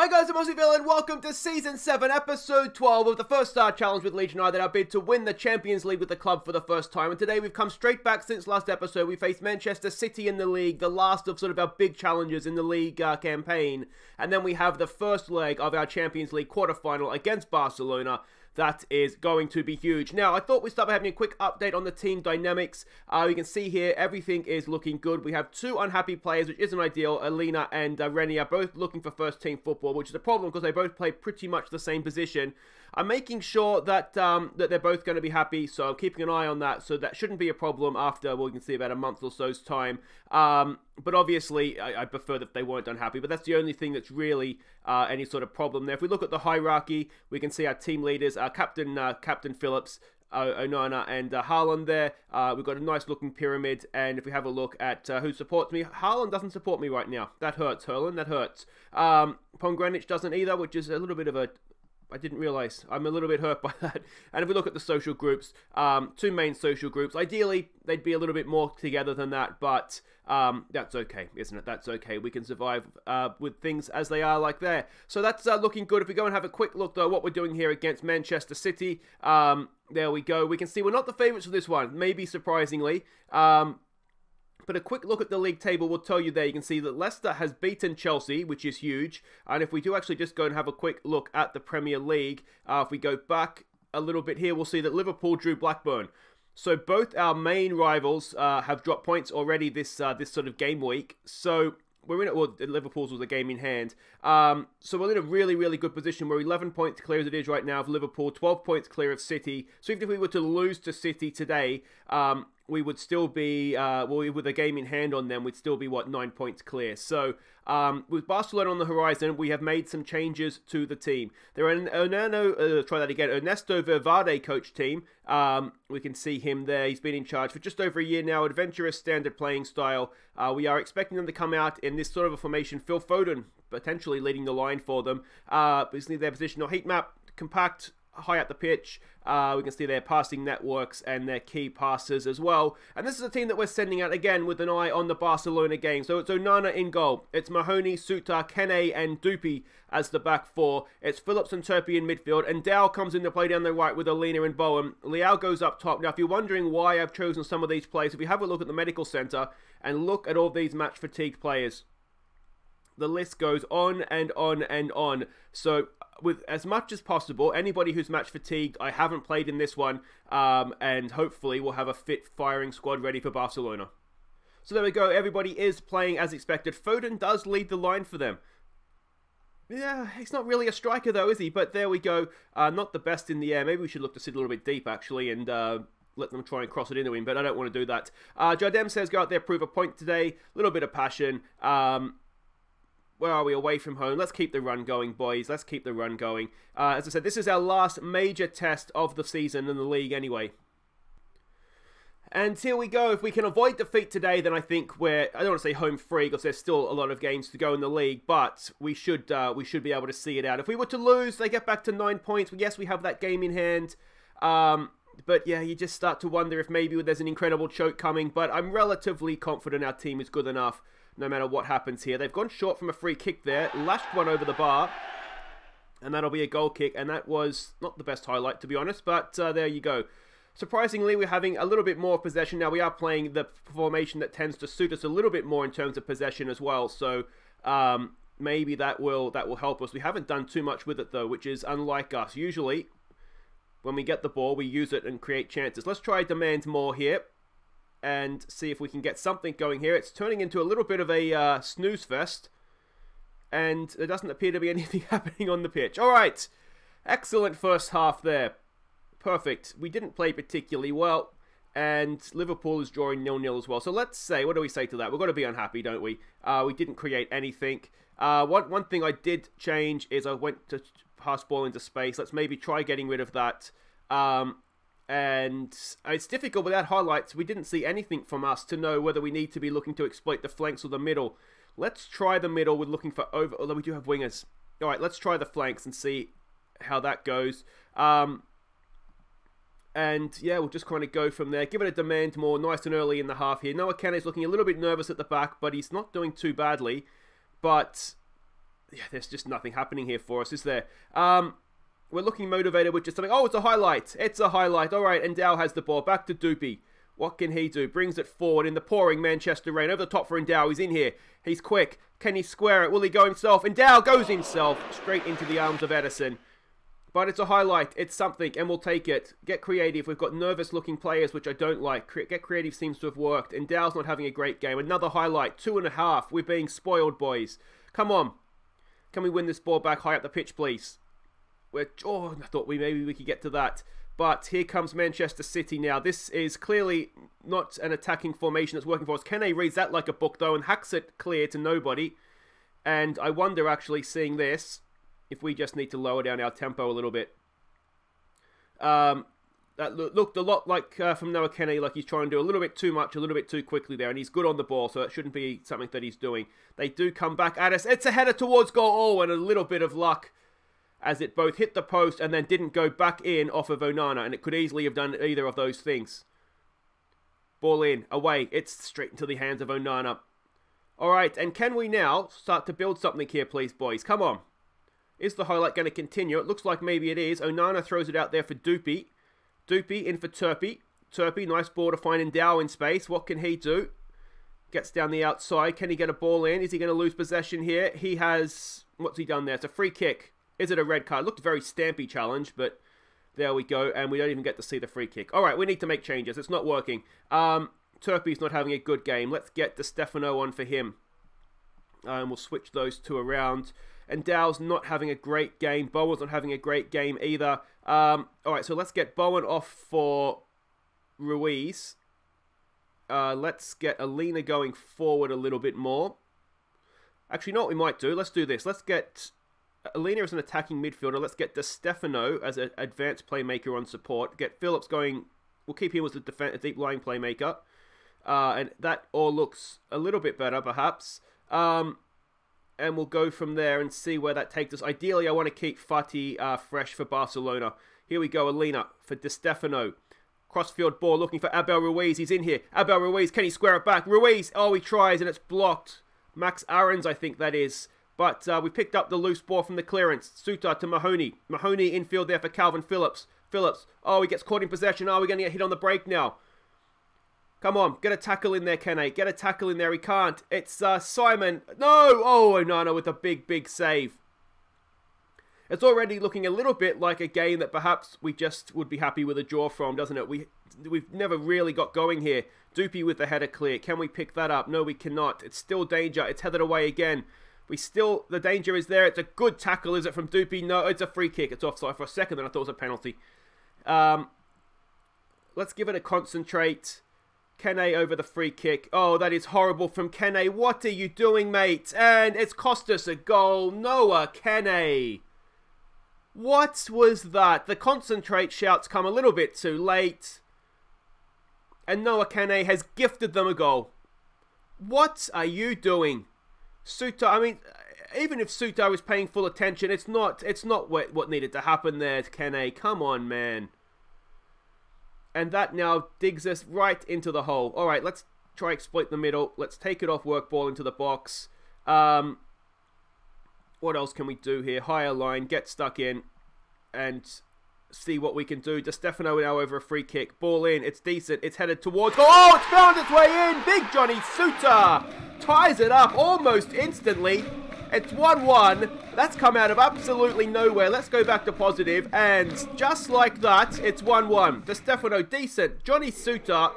Hi guys, I'm Aussie and welcome to Season 7, Episode 12 of the First Star Challenge with Leeds United, our bid to win the Champions League with the club for the first time. And today we've come straight back since last episode. We faced Manchester City in the league, the last of sort of our big challenges in the league campaign. And then we have the first leg of our Champions League quarterfinal against Barcelona. That is going to be huge. Now, I thought we'd start by having a quick update on the team dynamics. You can see here, everything is looking good. We have two unhappy players, which isn't ideal. Alina and Reni are both looking for first team football, which is a problem because they both play pretty much the same position. I'm making sure that that they're both going to be happy, so I'm keeping an eye on that. So that shouldn't be a problem after, well, you can see about a month or so's time. But obviously, I prefer that they weren't unhappy. But that's the only thing that's really any sort of problem there. If we look at the hierarchy, we can see our team leaders, Captain Phillips, Onana and Haaland there. We've got a nice looking pyramid, and if we have a look at who supports me, Haaland doesn't support me right now. That hurts, Haaland, that hurts. Pongranich doesn't either, which is a little bit of a... I didn't realise. I'm a little bit hurt by that. And if we look at the social groups, two main social groups. Ideally, they'd be a little bit more together than that, but that's okay, isn't it? That's okay. We can survive with things as they are like there. So that's looking good. If we go and have a quick look, though, what we're doing here against Manchester City, there we go. We can see we're not the favourites for this one, maybe surprisingly. But a quick look at the league table will tell you there. You can see that Leicester has beaten Chelsea, which is huge. And if we do actually just go and have a quick look at the Premier League, if we go back a little bit here, we'll see that Liverpool drew Blackburn. So both our main rivals have dropped points already this sort of game week. So we're in it. Well, Liverpool's was a game in hand. So we're in a really, really good position. We're 11 points clear as it is right now of Liverpool, 12 points clear of City. So even if we were to lose to City today, we would still be, with a game in hand on them, we'd still be, 9 points clear. So, with Barcelona on the horizon, we have made some changes to the team. They're an Ernesto Valverde coach team. We can see him there. He's been in charge for just over a year now. Adventurous, standard playing style. We are expecting them to come out in this sort of a formation. Phil Foden potentially leading the line for them. Basically, their positional heat map, compact, high up the pitch. We can see their passing networks and their key passes as well. And this is a team that we're sending out again with an eye on the Barcelona game. So it's Onana in goal. It's Mahoney, Suter, Kene and Dupi as the back four. It's Phillips and Turpie in midfield. And Dow comes in to play down the right with Alina and Bowen. Leao goes up top. Now, if you're wondering why I've chosen some of these players, if you have a look at the medical centre and look at all these match-fatigued players, the list goes on and on and on. So with as much as possible, anybody who's match fatigued, I haven't played in this one, and hopefully we'll have a fit firing squad ready for Barcelona. So there we go, everybody is playing as expected. Foden does lead the line for them. Yeah, he's not really a striker though, is he? But there we go, not the best in the air. Maybe we should look to sit a little bit deep actually and let them try and cross it into him, but I don't want to do that. Jardem says go out there, prove a point today, a little bit of passion. Where are we? Away from home. Let's keep the run going, boys. Let's keep the run going. As I said, this is our last major test of the season in the league anyway. And here we go. If we can avoid defeat today, then I think we're, I don't want to say home free because there's still a lot of games to go in the league, but we should be able to see it out. If we were to lose, they get back to 9 points. Yes, we have that game in hand. But yeah, you just start to wonder if maybe there's an incredible choke coming, but I'm relatively confident our team is good enough no matter what happens here. They've gone short from a free kick there, lashed one over the bar, and that'll be a goal kick, and that was not the best highlight, to be honest, but there you go. Surprisingly, we're having a little bit more possession. Now, we are playing the formation that tends to suit us a little bit more in terms of possession as well, so maybe that will help us. We haven't done too much with it, though, which is unlike us. Usually, when we get the ball, we use it and create chances. Let's try demand more here and see if we can get something going here. It's turning into a little bit of a snooze fest, and there doesn't appear to be anything happening on the pitch. All right, excellent first half there. Perfect. We didn't play particularly well, and Liverpool is drawing 0-0 as well. So let's say, what do we say to that? We've got to be unhappy, don't we? We didn't create anything. One thing I did change is I went to pass ball into space. Let's maybe try getting rid of that. And it's difficult without highlights. We didn't see anything from us to know whether we need to be looking to exploit the flanks or the middle. Let's try the middle with looking for over... Although we do have wingers. All right, let's try the flanks and see how that goes. And yeah, we'll just kind of go from there. Give it a demand more, nice and early in the half here. Noah Kenne's looking a little bit nervous at the back, but he's not doing too badly. But yeah, there's just nothing happening here for us, is there? We're looking motivated with just something. Oh, it's a highlight. It's a highlight. All right, and Dow has the ball. Back to Doopy. What can he do? Brings it forward in the pouring Manchester rain. Over the top for Endow. He's in here. He's quick. Can he square it? Will he go himself? Endow goes himself straight into the arms of Edison. But it's a highlight. It's something, and we'll take it. Get creative. We've got nervous-looking players, which I don't like. Get creative seems to have worked. Endow's not having a great game. Another highlight. 2.5. We're being spoiled, boys. Come on. Can we win this ball back high up the pitch, please? Oh, I thought maybe we could get to that. But here comes Manchester City now. This is clearly not an attacking formation that's working for us. Kene reads that like a book, though, and hacks it clear to nobody. And I wonder, actually, seeing this, if we just need to lower down our tempo a little bit. That looked a lot like from Noah Kene, like he's trying to do a little bit too much, a little bit too quickly there. And he's good on the ball, so it shouldn't be something that he's doing. They do come back at us. It's a header towards goal. Oh, and a little bit of luck, as it both hit the post and then didn't go back in off of Onana. And it could easily have done either of those things. Ball in, away. It's straight into the hands of Onana. Alright, and can we now start to build something here, please, boys? Come on. Is the highlight going to continue? It looks like maybe it is. Onana throws it out there for Doopy. Doopy in for Turpy. Turpy, nice ball to find Endow in space. What can he do? Gets down the outside. Can he get a ball in? Is he going to lose possession here? He has... What's he done there? It's a free kick. Is it a red card? It looked a very stampy challenge, but there we go. And we don't even get to see the free kick. All right, we need to make changes. It's not working. Turpy's not having a good game. Let's get Di Stefano on for him. And we'll switch those two around. And Dow's not having a great game. Bowen's not having a great game either. All right, so let's get Bowen off for Ruiz. Let's get Alina going forward a little bit more. Actually, you know what we might do? Let's do this. Let's get... Alina is an attacking midfielder. Let's get Di Stefano as an advanced playmaker on support. Get Phillips going. We'll keep him as a deep-lying playmaker. And that all looks a little bit better, perhaps. And we'll go from there and see where that takes us. Ideally, I want to keep Fati fresh for Barcelona. Here we go, Alina for Di Stefano. Crossfield ball looking for Abel Ruiz. He's in here. Abel Ruiz, can he square it back? Ruiz, oh, he tries and it's blocked. Max Aarons, I think that is. But we picked up the loose ball from the clearance. Suter to Mahoney. Mahoney infield there for Calvin Phillips. Phillips, oh, he gets caught in possession. Oh, we're going to get hit on the break now. Come on, get a tackle in there, Kene. Get a tackle in there. He can't. It's Simon. No! Oh, Onana with a big, big save. It's already looking a little bit like a game that perhaps we just would be happy with a draw from, doesn't it? We've never really got going here. Doopy with the header clear. Can we pick that up? No, we cannot. It's still danger. It's headed away again. The danger is there. It's a good tackle, is it, from Doopy? No, it's a free kick. It's offside for a second, then I thought it was a penalty. Let's give it a concentrate. Kene over the free kick. Oh, that is horrible from Kene. What are you doing, mate? And it's cost us a goal. Noah Kene. What was that? The concentrate shouts come a little bit too late. And Noah Kene has gifted them a goal. What are you doing? Suter, I mean, even if Suter was paying full attention, it's not what needed to happen there, Kene. Come on, man. And that now digs us right into the hole. All right, let's try exploit the middle. Let's take it off work ball into the box. What else can we do here? Higher line, get stuck in, and see what we can do. Di Stefano now over a free kick. Ball in, it's decent. It's headed towards goal. Oh, it's found its way in. Big Johnny Suter ties it up almost instantly. It's 1-1. That's come out of absolutely nowhere. Let's go back to positive. And just like that, it's 1-1. Di Stefano, decent. Johnny Suter,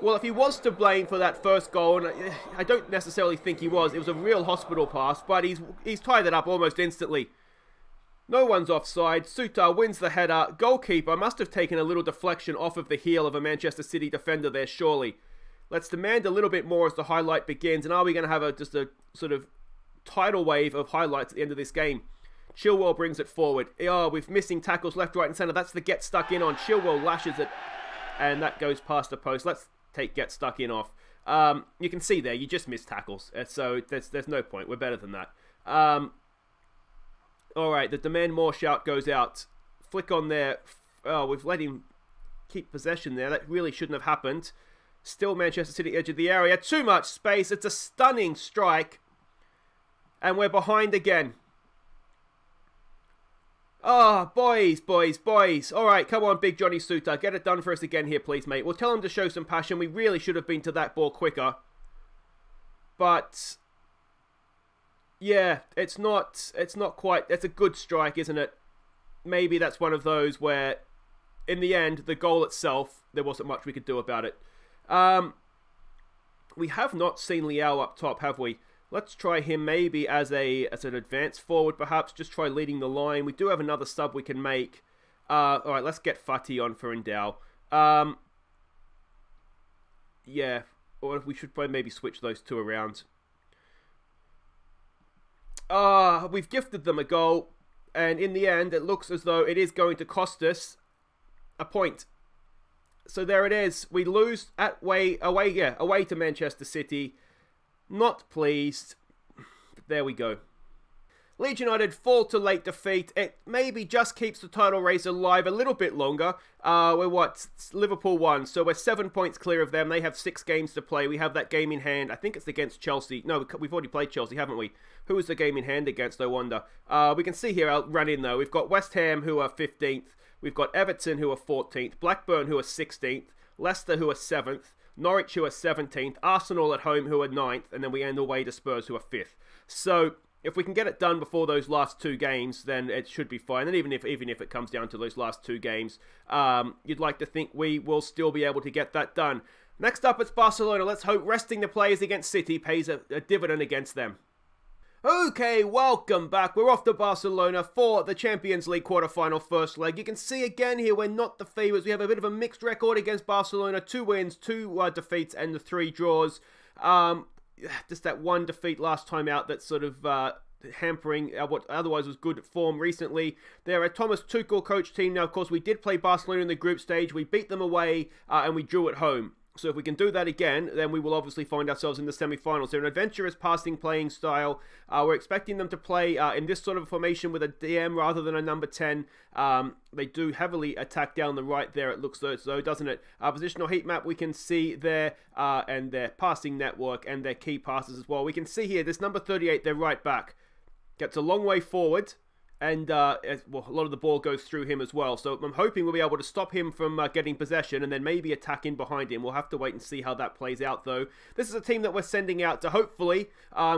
well, if he was to blame for that first goal, and I don't necessarily think he was. It was a real hospital pass, but he's tied it up almost instantly. No one's offside. Suter wins the header. Goalkeeper must have taken a little deflection off of the heel of a Manchester City defender there, surely. Let's demand a little bit more as the highlight begins. And are we going to have just a sort of tidal wave of highlights at the end of this game? Chilwell brings it forward. Oh, we're missing tackles left, right and centre. That's the get stuck in on. Chilwell lashes it. And that goes past the post. Let's take get stuck in off. You can see there, you just missed tackles. So there's no point. We're better than that. Alright, the demand more shout goes out. Flick on there. Oh, we've let him keep possession there. That really shouldn't have happened. Still Manchester City edge of the area. Too much space. It's a stunning strike. And we're behind again. Ah, boys. All right, come on, Big Johnny Suter. Get it done for us again here, please, mate. We'll tell him to show some passion. We really should have been to that ball quicker. But yeah, it's not quite. It's a good strike, isn't it? Maybe that's one of those where, in the end, the goal itself, there wasn't much we could do about it. We have not seen Liao up top, have we? Let's try him maybe as an advanced forward, perhaps. Just try leading the line. We do have another sub we can make. All right, let's get Fatih on for Endao. Yeah, or we should probably maybe switch those two around. We've gifted them a goal, and in the end, it looks as though it is going to cost us a point. So there it is. We lose away to Manchester City. Not pleased. But there we go. Leeds United fall to late defeat. It maybe just keeps the title race alive a little bit longer. We're what? Liverpool won, so we're 7 points clear of them. They have 6 games to play. We have that game in hand. I think it's against Chelsea. No, we've already played Chelsea, haven't we? Who is the game in hand against, I wonder? We can see here, I'll run in though. We've got West Ham, who are 15th. We've got Everton, who are 14th. Blackburn, who are 16th. Leicester, who are 7th. Norwich, who are 17th. Arsenal at home, who are 9th. And then we end away to Spurs, who are 5th. So if we can get it done before those last 2 games, then it should be fine. And even if it comes down to those last 2 games, you'd like to think we will still be able to get that done. Next up, it's Barcelona. Let's hope resting the players against City pays a dividend against them. Okay, welcome back. We're off to Barcelona for the Champions League quarter-final first leg. You can see again here we're not the favourites. We have a bit of a mixed record against Barcelona. 2 wins, 2 defeats, and the 3 draws. Just that 1 defeat last time out that's sort of hampering what otherwise was good form recently. They're a Thomas Tuchel coach team. Now, of course, we did play Barcelona in the group stage. We beat them away and we drew at home. So if we can do that again, then we will obviously find ourselves in the semi-finals. They're an adventurous passing playing style. We're expecting them to play in this sort of formation with a DM rather than a number 10. They do heavily attack down the right there, it looks so, doesn't it? Positional heat map, we can see there, and their passing network and their key passes as well. We can see here, this number 38, their right back, gets a long way forward. And, well, a lot of the ball goes through him as well. So I'm hoping we'll be able to stop him from getting possession and then maybe attack in behind him. We'll have to wait and see how that plays out, though. This is a team that we're sending out to hopefully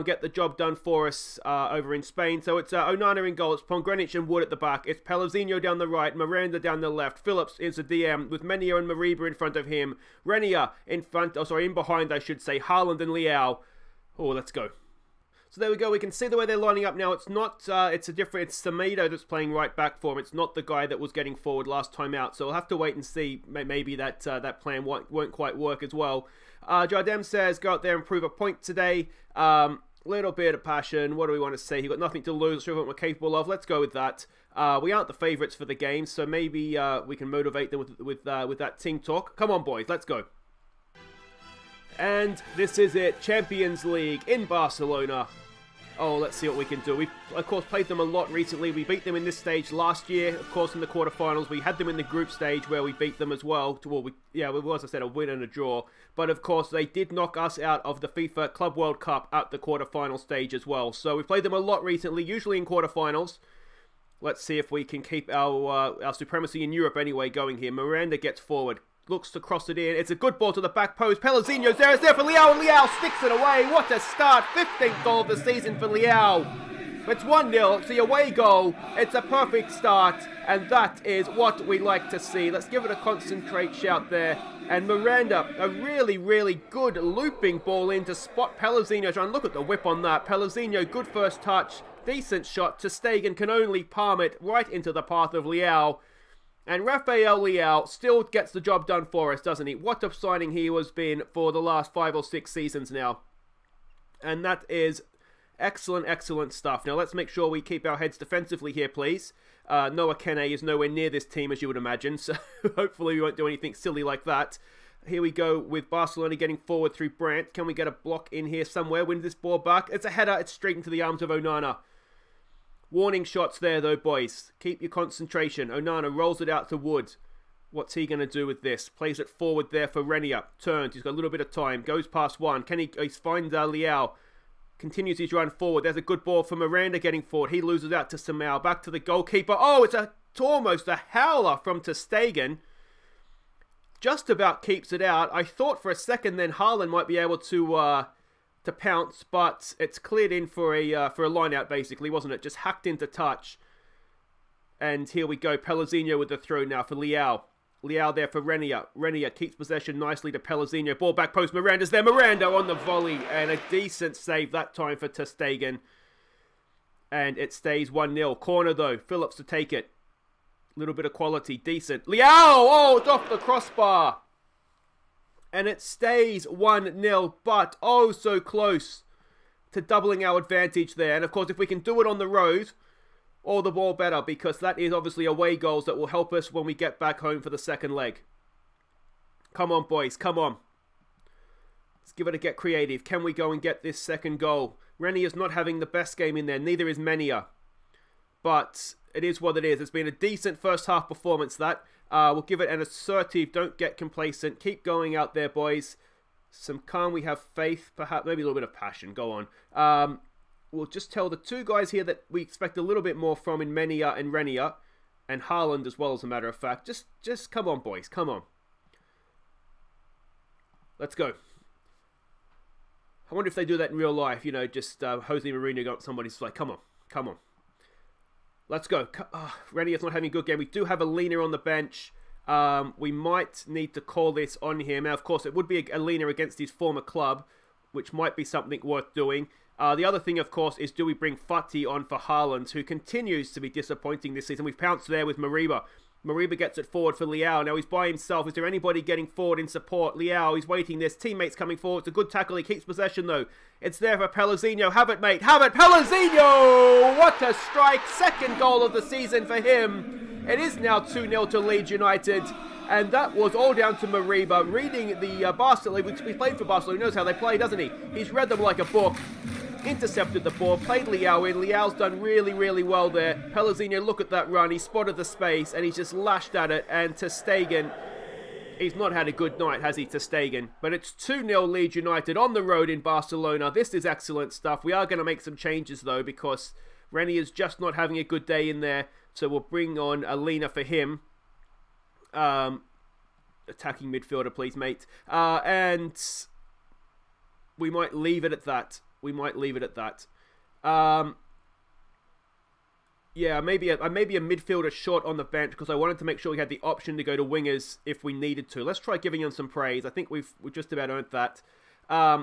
get the job done for us over in Spain. So it's Onana in goal. It's Pongrenic and Wood at the back. It's Pellezinho down the right. Miranda down the left. Phillips is the DM with Menia and Mariba in front of him. Renier in front, in behind, I should say. Haaland and Liao. Oh, let's go. So there we go, we can see the way they're lining up now. It's not, it's Semedo that's playing right back for him. It's not the guy that was getting forward last time out. So we'll have to wait and see. Maybe that plan won't quite work as well. Jardem says, go out there and prove a point today. Little bit of passion. What do we want to say? You've got nothing to lose. Show what we're capable of. Let's go with that. We aren't the favourites for the game, so maybe we can motivate them with that team talk. Come on, boys, let's go. And this is it. Champions League in Barcelona. Oh, let's see what we can do. We've, of course, played them a lot recently. We beat them in this stage last year, of course, in the quarterfinals. We had them in the group stage where we beat them as well. Well, it was, as I said, a win and a draw. But, of course, they did knock us out of the FIFA Club World Cup at the quarterfinal stage as well. So we've played them a lot recently, usually in quarterfinals. Let's see if we can keep our supremacy in Europe anyway going here. Miranda gets forward. Looks to cross it in. It's a good ball to the back post. Pellezinho's there. It's there for Liao. And Liao sticks it away. What a start. 15th goal of the season for Liao. It's 1-0. It's the away goal. It's a perfect start. And that is what we like to see. Let's give it a concentrate shout there. And Miranda, a really, really good looping ball in to spot Pellezinho. And look at the whip on that. Pellezinho, good first touch. Decent shot. Ter Stegen can only palm it right into the path of Liao. And Rafael Leao still gets the job done for us, doesn't he? What a signing he has been for the last 5 or 6 seasons now. And that is excellent, excellent stuff. Now, let's make sure we keep our heads defensively here, please. Noah Kene is nowhere near this team, as you would imagine. So, hopefully we won't do anything silly like that. Here we go with Barcelona getting forward through Brandt. Can we get a block in here somewhere? Win this ball back. It's a header. It's straight into the arms of Onana. Warning shots there, though, boys. Keep your concentration. Onana rolls it out to Wood. What's he going to do with this? Plays it forward there for Renier. Turns. He's got a little bit of time. Goes past one. Can he find Liao? Continues his run forward. There's a good ball for Miranda getting forward. He loses out to Samau. Back to the goalkeeper. Oh, it's almost a howler from ter Stegen. Just about keeps it out. I thought for a second then Haaland might be able to pounce, but it's cleared in for a line out basically, wasn't it? Just hacked into touch. And here we go. Pellegrino with the throw now for Leão. Leão there for Renier. Renier keeps possession nicely to Pellegrino. Ball back post. Miranda's there. Miranda on the volley. And a decent save that time for ter Stegen. And it stays 1-0. Corner though. Phillips to take it. Little bit of quality. Decent. Leão! Oh, it's off the crossbar. And it stays 1-0. But oh, so close to doubling our advantage there. And of course, if we can do it on the road, all the more better, because that is obviously away goals that will help us when we get back home for the second leg. Come on, boys. Come on. Let's give it a get creative. Can we go and get this second goal? Rennie is not having the best game in there. Neither is Menia. But it is what it is. It's been a decent first half performance, that. We'll give it an assertive. Don't get complacent. Keep going out there, boys. Some calm. We have faith. Perhaps maybe a little bit of passion. Go on. We'll just tell the two guys here that we expect a little bit more from in Menia and Renier. And Haaland as well, as a matter of fact. Just come on, boys. Come on. Let's go. I wonder if they do that in real life. You know, just Jose Mourinho got somebody's like, come on. Come on. Let's go. Renier's not having a good game. We do have a Lena on the bench. We might need to call this on him. Now, of course, it would be a Lena against his former club, which might be something worth doing. The other thing, of course, is do we bring Fati on for Haaland, who continues to be disappointing this season. We've pounced there with Mariba. Mariba gets it forward for Leão. Now he's by himself. Is there anybody getting forward in support? Leão, he's waiting. There's teammates coming forward. It's a good tackle. He keeps possession, though. It's there for Pellegrino. Have it, mate. Have it. Pellegrino! What a strike. Second goal of the season for him. It is now 2-0 to Leeds United. And that was all down to Mariba. Reading the Barcelona, which he played for Barcelona. He knows how they play, doesn't he? He's read them like a book. Intercepted the ball, played Leão in. Leão's done really, really well there. Pellegrino, look at that run. He spotted the space and he's just lashed at it. And ter Stegen, he's not had a good night, has he, ter Stegen? But it's 2-0 Leeds United on the road in Barcelona. This is excellent stuff. We are going to make some changes, though, because Rennie is just not having a good day in there. So we'll bring on Alina for him. Attacking midfielder, please, mate. And we might leave it at that. We might leave it at that. Yeah, maybe a midfielder short on the bench, because I wanted to make sure we had the option to go to wingers if we needed to. Let's try giving him some praise. I think we've just about earned that.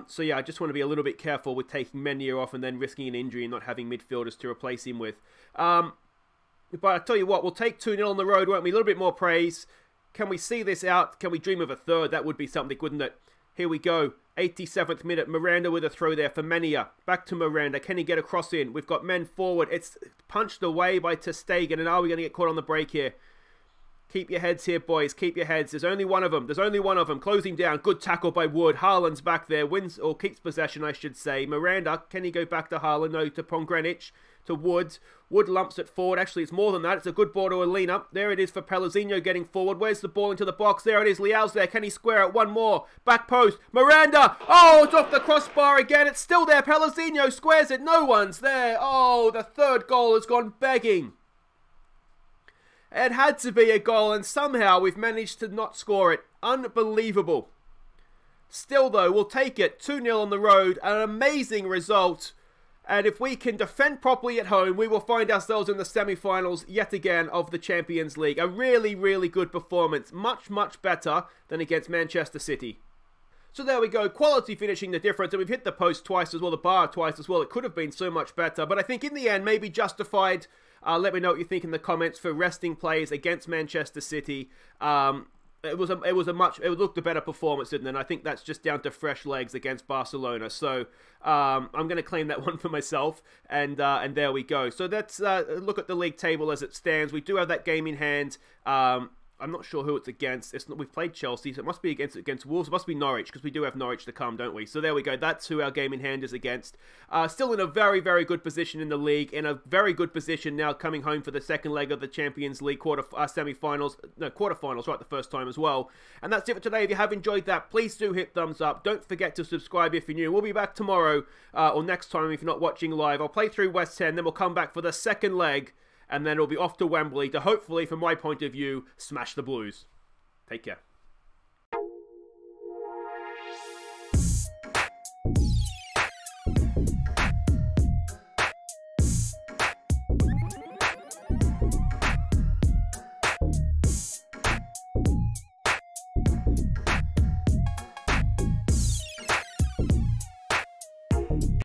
So yeah, I just want to be a little bit careful with taking Menia off and then risking an injury and not having midfielders to replace him with. But I tell you what, we'll take 2-0 on the road, won't we? A little bit more praise. Can we see this out? Can we dream of a third? That would be something, wouldn't it? Here we go. 87th minute. Miranda with a throw there for Menia. Back to Miranda. Can he get a cross in? We've got men forward. It's punched away by ter Stegen. And are we going to get caught on the break here? Keep your heads here, boys. Keep your heads. There's only one of them. There's only one of them. Closing down. Good tackle by Wood. Haaland's back there. Wins, or keeps possession, I should say. Miranda. Can he go back to Haaland? No, to Pongrenich. To Wood. Wood lumps it forward. Actually, it's more than that. It's a good ball to Alina. There it is for Pellegrino getting forward. Where's the ball into the box? There it is. Leão's there. Can he square it? One more. Back post. Miranda. Oh, it's off the crossbar again. It's still there. Pellegrino squares it. No one's there. Oh, the third goal has gone begging. It had to be a goal, and somehow we've managed to not score it. Unbelievable. Still, though, we'll take it. 2-0 on the road. An amazing result. And if we can defend properly at home, we will find ourselves in the semi-finals yet again of the Champions League. A really, really good performance. Much, much better than against Manchester City. So there we go. Quality finishing the difference. And we've hit the post twice as well, the bar twice as well. It could have been so much better. But I think in the end, maybe justified. Let me know what you think in the comments for resting players against Manchester City. It looked a better performance, didn't it? And I think that's just down to fresh legs against Barcelona. So I'm going to claim that one for myself. And there we go. So let's look at the league table as it stands. We do have that game in hand. I'm not sure who it's against. We've played Chelsea, so it must be against Wolves. It must be Norwich, because we do have Norwich to come, don't we? So there we go. That's who our game in hand is against. Still in a very, very good position in the league. In a very good position now, coming home for the second leg of the Champions League quarterfinals, right, the first time as well. And that's it for today. If you have enjoyed that, please do hit thumbs up. Don't forget to subscribe if you're new. We'll be back tomorrow, or next time if you're not watching live. I'll play through West Ham, then we'll come back for the second leg. And then it'll be off to Wembley to hopefully, from my point of view, smash the Blues. Take care.